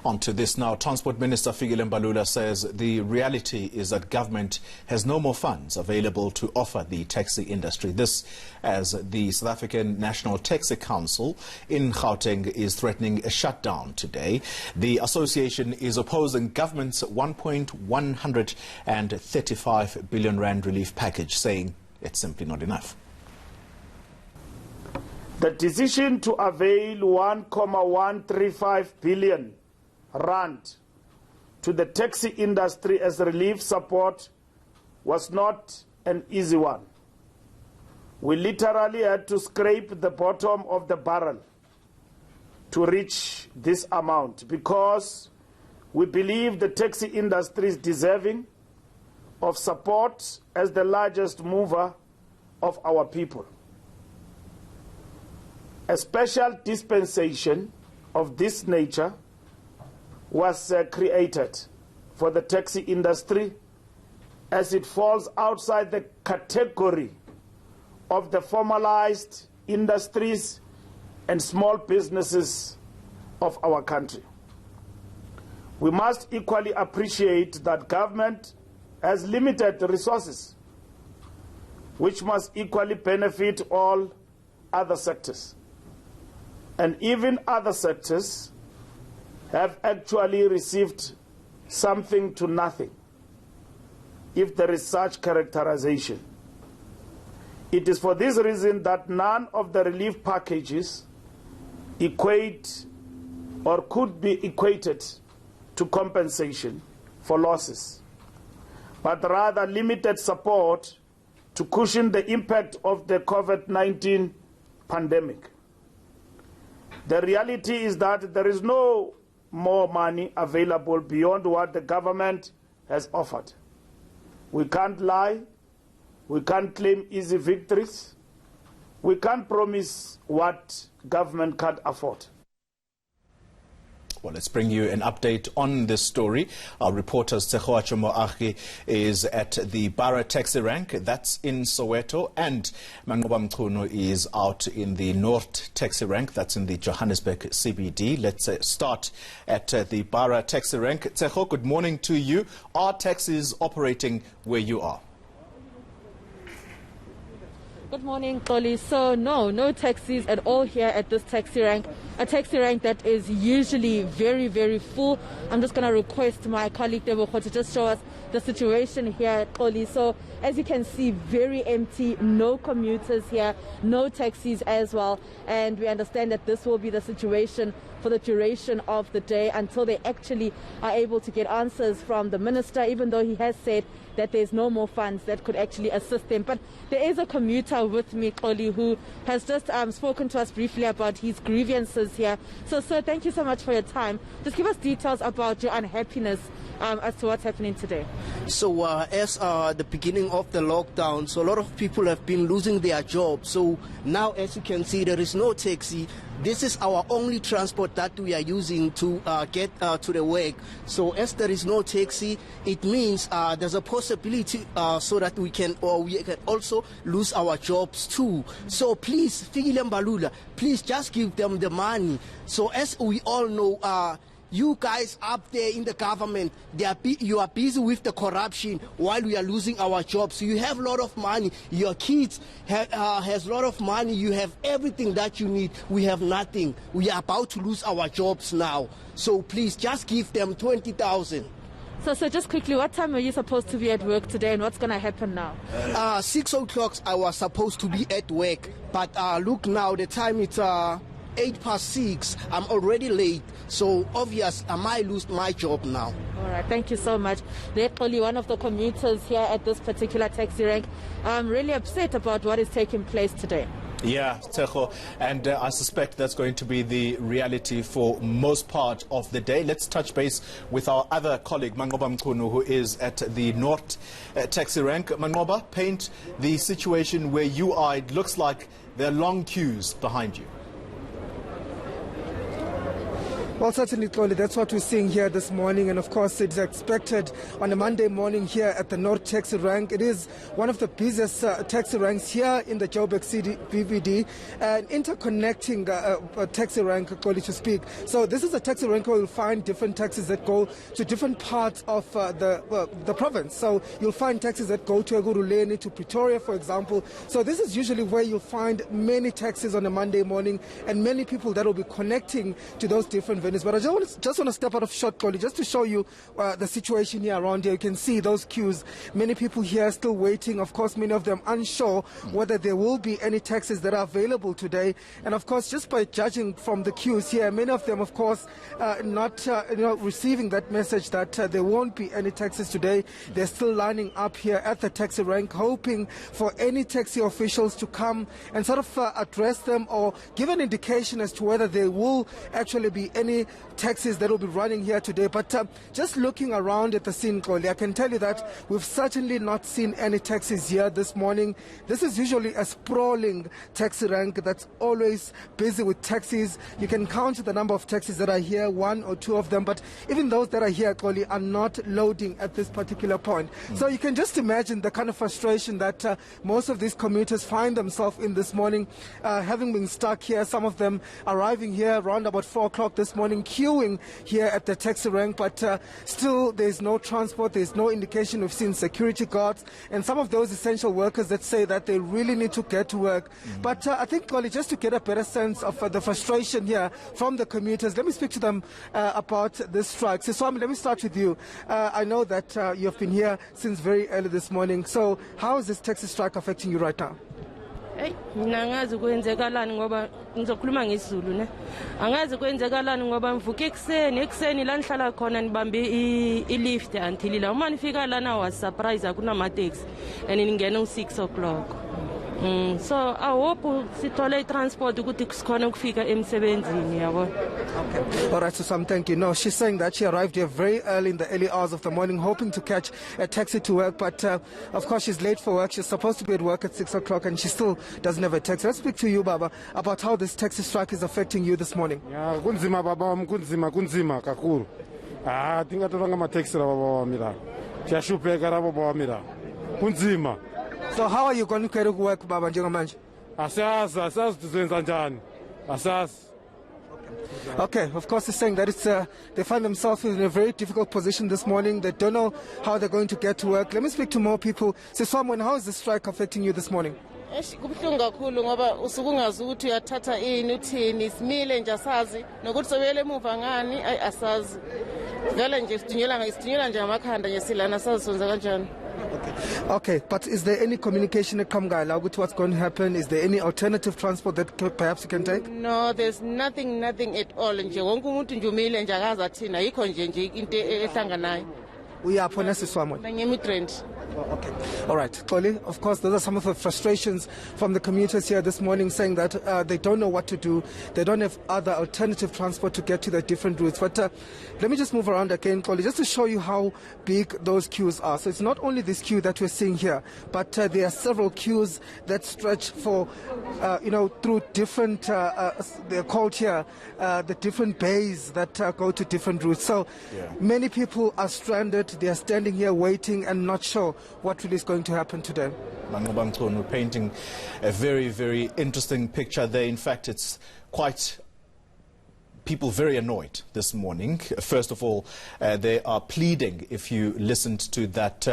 On to this now. Transport Minister Fikile Mbalula says the reality is that government has no more funds available to offer the taxi industry. This as the South African National Taxi Council in Gauteng is threatening a shutdown today. The association is opposing government's 135 billion rand relief package, saying it's simply not enough. The decision to avail 1.135 billion rand to the taxi industry as relief support was not an easy one. We literally had to scrape the bottom of the barrel to reach this amount because we believe the taxi industry is deserving of support as the largest mover of our people. A special dispensation of this nature was created for the taxi industry as it falls outside the category of the formalized industries and small businesses of our country. We must equally appreciate that government has limited resources, which must equally benefit all other sectors. And even other sectors have actually received something to nothing, if there is such characterization. It is for this reason that none of the relief packages equate or could be equated to compensation for losses, but rather limited support to cushion the impact of the COVID-19 pandemic. The reality is that there is no more money available beyond what the government has offered. We can't lie, we can't claim easy victories, we can't promise what government can't afford. Well, let's bring you an update on this story. Our reporter Tsehoacho Moagi is at the Bara taxi rank, that's in Soweto, and Mangoba Mchunu is out in the North taxi rank, that's in the Johannesburg CBD. Let's start at the Bara taxi rank. Tseho, good morning to you. Are taxis operating where you are? Good morning, Toli. So no taxis at all here at this taxi rank. A taxi rank that is usually very, very full. I'm just going to request my colleague Debogo to just show us the situation here at Toli. So as you can see, very empty, no commuters here, no taxis as well. And we understand that this will be the situation for the duration of the day until they actually are able to get answers from the minister, even though he has said that there's no more funds that could actually assist them. But there is a commuter with me, Oli, who has just spoken to us briefly about his grievances here. So, sir, thank you so much for your time. Just give us details about your unhappiness as to what's happening today. So as the beginning of the lockdown, so a lot of people have been losing their jobs. So now, as you can see, there is no taxi. This is our only transport that we are using to get to the work. So as there is no taxi, it means there's a possibility so that we can also lose our jobs too. So please, Fikile Mbalula, please just give them the money. So as we all know, you guys up there in the government, you are busy with the corruption while we are losing our jobs. You have a lot of money. Your kids has a lot of money. You have everything that you need. We have nothing. We are about to lose our jobs now. So please just give them 20,000. So just quickly, what time are you supposed to be at work today and what's going to happen now? 6 o'clock I was supposed to be at work. But look now, the time it's 6:08. I'm already late, so obvious I might lose my job now. All right, thank you so much. Literally one of the commuters here at this particular taxi rank. I'm really upset about what is taking place today. Yeah, Tseho, and I suspect that's going to be the reality for most part of the day. Let's touch base with our other colleague, Mangoba Mchunu, who is at the North taxi rank. Mangoba, paint the situation where you are. It looks like there are long queues behind you. Well, certainly, Toli, that's what we're seeing here this morning, and of course it's expected on a Monday morning here at the North Taxi Rank. It is one of the busiest taxi ranks here in the Joburg City BVD, and interconnecting taxi rank, Toli, to speak. So this is a taxi rank where you'll find different taxis that go to different parts of the province. So you'll find taxis that go to Eguruleni, to Pretoria, for example. So this is usually where you'll find many taxis on a Monday morning, and many people that will be connecting to those different venues. But I just want to step out of shot, Toli, just to show you the situation here around here. You can see those queues. Many people here still waiting. Of course, many of them unsure whether there will be any taxis that are available today. And of course, just by judging from the queues here, many of them, of course, not receiving that message that there won't be any taxis today. They're still lining up here at the taxi rank, hoping for any taxi officials to come and sort of address them or give an indication as to whether there will actually be any taxis that will be running here today. But just looking around at the scene, Koli, I can tell you that we've certainly not seen any taxis here this morning. This is usually a sprawling taxi rank that's always busy with taxis. You can count the number of taxis that are here, one or two of them, but even those that are here, Koli, are not loading at this particular point. So you can just imagine the kind of frustration that most of these commuters find themselves in this morning, having been stuck here, some of them arriving here around about 4 o'clock this morning, queuing here at the taxi rank, but still there's no transport, there's no indication. We've seen security guards and some of those essential workers that say that they really need to get to work. But I think, Koli, just to get a better sense of the frustration here from the commuters, let me speak to them about this strike. So, Swami, let me start with you. I know that you have been here since very early this morning. So how is this taxi strike affecting you right now? Mina angazi kwenzekalani ngoba ngizokhuluma ngesizulu ne angazi kwenzekalani ngoba mvuke ekseni la ngihlala khona nibambe i-lift until la uma nifika lana was surprise akuna ma-taxi and ningena u-6 o'clock. So I hope sithole transport ukuthi sikhona ukufika emsebenzini yabo. Okay. All right, so Sam, thank you. No, she's saying that she arrived here very early in the early hours of the morning, hoping to catch a taxi to work, but of course she's late for work. She's supposed to be at work at 6 o'clock and she still doesn't have a taxi. Let's speak to you, Baba, about how this taxi strike is affecting you this morning. Yeah, kunzima baba, kunzima kakuru. Tingatolanga ma taxi la baba mira. Chashupeka la baba mira. Kunzima. So how are you going to carry work, Baba, njengamanje? Asazi tuzenza njani. Asazi. Okay, of course, he's saying that they find themselves in a very difficult position this morning. They don't know how they're going to get to work. Let me speak to more people. So, someone, how is the strike affecting you this morning? Kubuhlungu kakhulu ngoba usuku ungazi ukuthi uyathatha ini uthini simile nje asazi nokuthi sobele emuva ngani asazi vele nje sidinyela nje amakhanda nje silana asazi sonza kanjani. Okay, but is there any communication at Kamgala with what's going to happen? Is there any alternative transport that perhaps you can take? No, there's nothing at all. Nje wonke umuntu nje umile nje akaza thina yikho nje into ehlanganayo. Uyaphonesa Swami. Ngemitrend. Okay. All right, Koli, of course, those are some of the frustrations from the commuters here this morning, saying that they don't know what to do. They don't have other alternative transport to get to their different routes. But let me just move around again, Koli, just to show you how big those queues are. So it's not only this queue that we're seeing here, but there are several queues that stretch for, through different, they're called here, the different bays that go to different routes. So many people are stranded. They are standing here waiting and not sure what really is going to happen today. We're painting a very, very interesting picture there. In fact, it's quite people very annoyed this morning. First of all, they are pleading, if you listened to that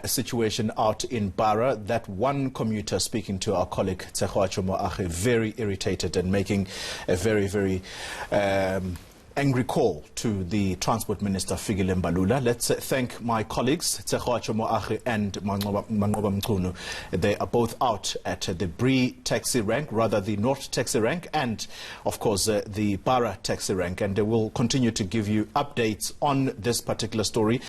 situation out in Bara, that one commuter speaking to our colleague Tsehoacho Moache, very irritated and making a very, very angry call to the Transport Minister Fikile Mbalula. Let's thank my colleagues Tsehoacho Moache and Mangoba Mchunu. They are both out at the Bree taxi rank, rather the North taxi rank, and of course the Bara taxi rank, and they will continue to give you updates on this particular story.